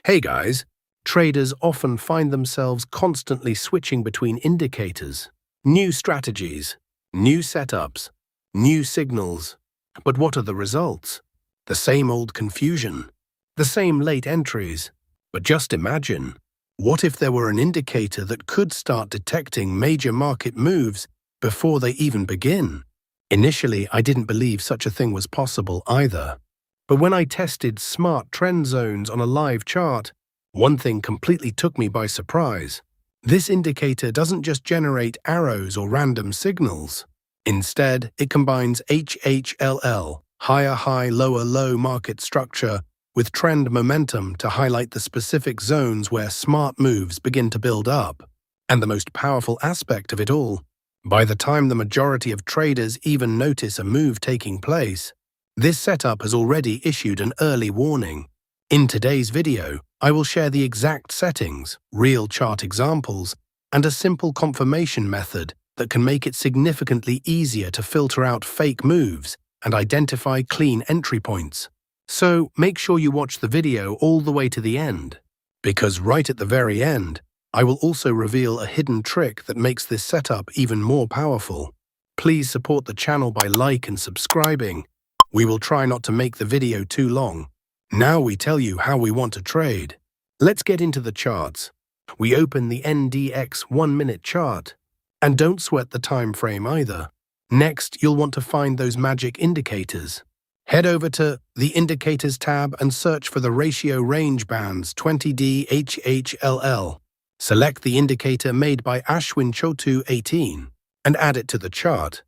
Hey guys, traders often find themselves constantly switching between indicators, new strategies, new setups, new signals. But what are the results? The same old confusion, the same late entries. But just imagine, what if there were an indicator that could start detecting major market moves before they even begin? Initially, I didn't believe such a thing was possible either. But when I tested smart trend zones on a live chart, one thing completely took me by surprise. This indicator doesn't just generate arrows or random signals. Instead, it combines HHLL, higher high, lower low market structure, with trend momentum to highlight the specific zones where smart moves begin to build up. And the most powerful aspect of it all, by the time the majority of traders even notice a move taking place, this setup has already issued an early warning. In today's video, I will share the exact settings, real chart examples, and a simple confirmation method that can make it significantly easier to filter out fake moves and identify clean entry points. So make sure you watch the video all the way to the end, because right at the very end, I will also reveal a hidden trick that makes this setup even more powerful. Please support the channel by liking and subscribing. We will try not to make the video too long. Now we tell you how we want to trade. Let's get into the charts. We open the NDX 1-minute chart. And don't sweat the time frame either. Next, you'll want to find those magic indicators. Head over to the Indicators tab and search for the ratio range bands 20D HHLL. Select the indicator made by Ashwin Chotu 18 and add it to the chart.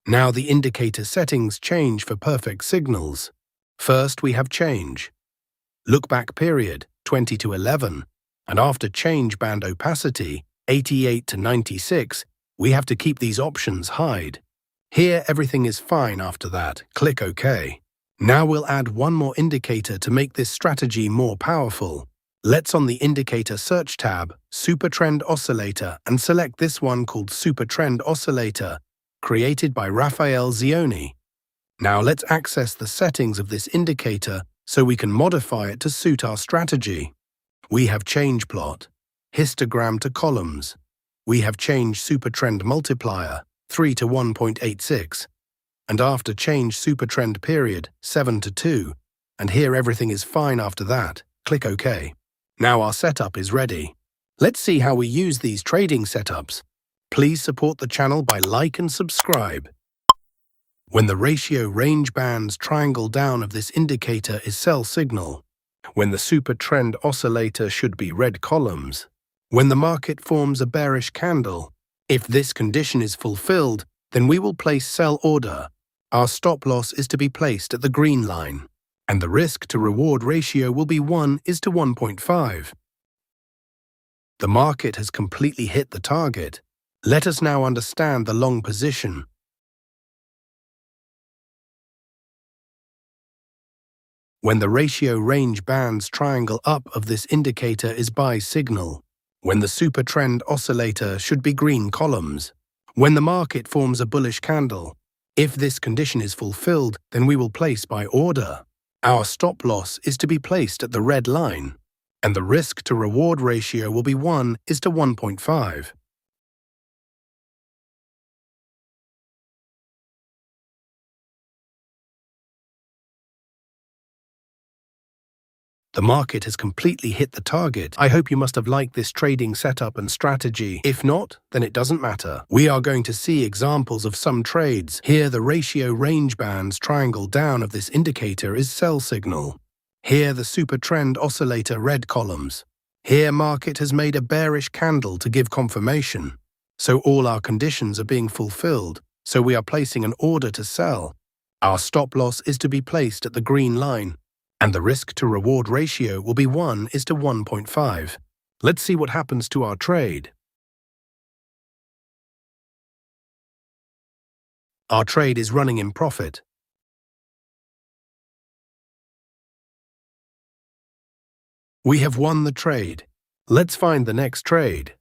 Now the indicator settings change for perfect signals. First, we have change. Look back period, 20 to 11. And after change band opacity, 88 to 96, we have to keep these options hide. Here, everything is fine after that. Click OK. Now we'll add one more indicator to make this strategy more powerful. Let's on the Indicator Search tab, Super Trend Oscillator, and select this one called Super Trend Oscillator, created by Raphael Zioni. Now let's access the settings of this indicator so we can modify it to suit our strategy. We have change plot, histogram to columns. We have change super trend multiplier, 3 to 1.86. And after change super trend period, 7 to 2. And here everything is fine after that. Click OK. Now our setup is ready. Let's see how we use these trading setups. Please support the channel by like and subscribe. When the ratio range bands triangle down of this indicator is sell signal. When the super trend oscillator should be red columns. When the market forms a bearish candle. If this condition is fulfilled, then we will place sell order. Our stop loss is to be placed at the green line. And the risk to reward ratio will be 1:1.5. The market has completely hit the target. Let us now understand the long position. When the ratio range bands triangle up of this indicator is buy signal. When the super trend oscillator should be green columns. When the market forms a bullish candle. If this condition is fulfilled, then we will place buy order. Our stop loss is to be placed at the red line, and the risk to reward ratio will be 1:1.5. The market has completely hit the target. I hope you must have liked this trading setup and strategy. If not, then it doesn't matter. We are going to see examples of some trades. Here the ratio range bands triangle down of this indicator is sell signal. Here the super trend oscillator red columns. Here market has made a bearish candle to give confirmation. So all our conditions are being fulfilled, so we are placing an order to sell. Our stop loss is to be placed at the green line. And the risk to reward ratio will be 1:1.5. Let's see what happens to our trade. Our trade is running in profit. We have won the trade. Let's find the next trade.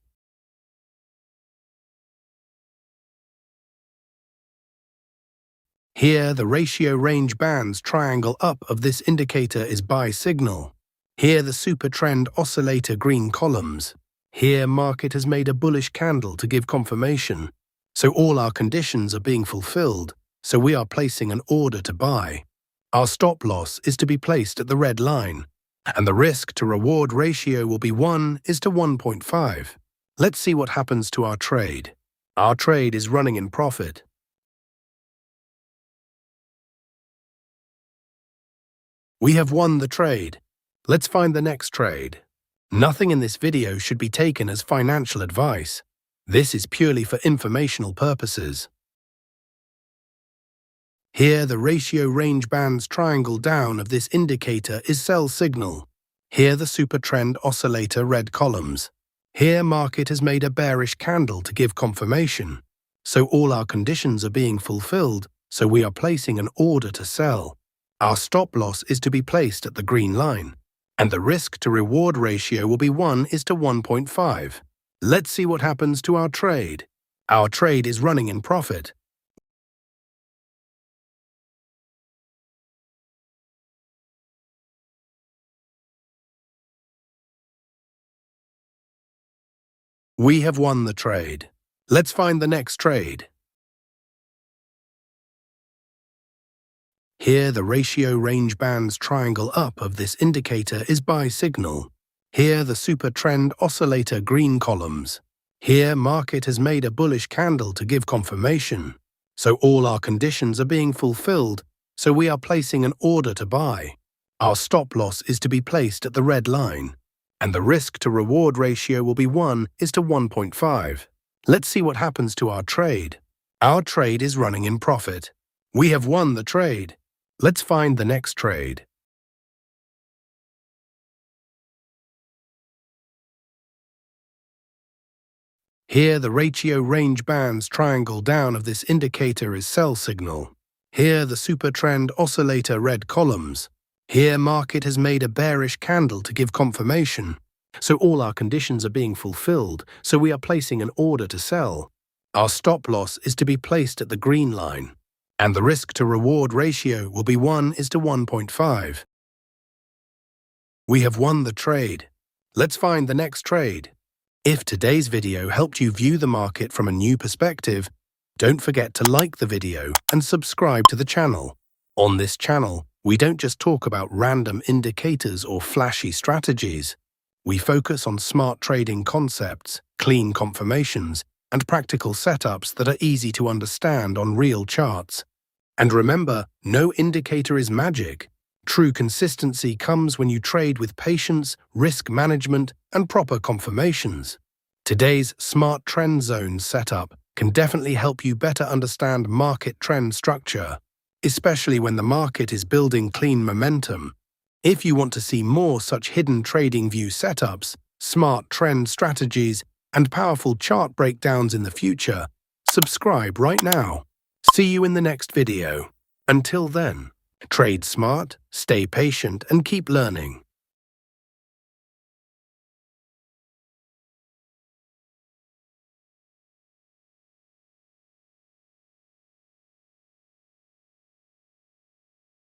Here, the ratio range bands triangle up of this indicator is buy signal. Here the super trend oscillator green columns. Here market has made a bullish candle to give confirmation. So all our conditions are being fulfilled, so we are placing an order to buy. Our stop loss is to be placed at the red line, and the risk to reward ratio will be 1:1.5. Let's see what happens to our trade. Our trade is running in profit. We have won the trade. Let's find the next trade. Nothing in this video should be taken as financial advice. This is purely for informational purposes. Here the ratio range bands triangle down of this indicator is sell signal. Here the super trend oscillator red columns. Here market has made a bearish candle to give confirmation. So all our conditions are being fulfilled, so we are placing an order to sell. Our stop loss is to be placed at the green line, and the risk to reward ratio will be 1:1.5. Let's see what happens to our trade. Our trade is running in profit. We have won the trade. Let's find the next trade. Here the ratio range bands triangle up of this indicator is buy signal. Here the super trend oscillator green columns. Here market has made a bullish candle to give confirmation. So all our conditions are being fulfilled, so we are placing an order to buy. Our stop loss is to be placed at the red line, and the risk to reward ratio will be 1:1.5. Let's see what happens to our trade. Our trade is running in profit. We have won the trade. Let's find the next trade. Here the ratio range bands triangle down of this indicator is sell signal. Here the super trend oscillator red columns. Here market has made a bearish candle to give confirmation. So all our conditions are being fulfilled, so we are placing an order to sell. Our stop loss is to be placed at the green line, and the risk to reward ratio will be 1:1.5. We have won the trade. Let's find the next trade. If today's video helped you view the market from a new perspective, don't forget to like the video and subscribe to the channel. On this channel, we don't just talk about random indicators or flashy strategies. We focus on smart trading concepts, clean confirmations, and practical setups that are easy to understand on real charts. And remember, no indicator is magic. True consistency comes when you trade with patience, risk management, and proper confirmations. Today's Smart Trend Zone setup can definitely help you better understand market trend structure, especially when the market is building clean momentum. If you want to see more such hidden Tradingview setups, smart trend strategies, and powerful chart breakdowns in the future, subscribe right now. See you in the next video. Until then, trade smart, stay patient, and keep learning.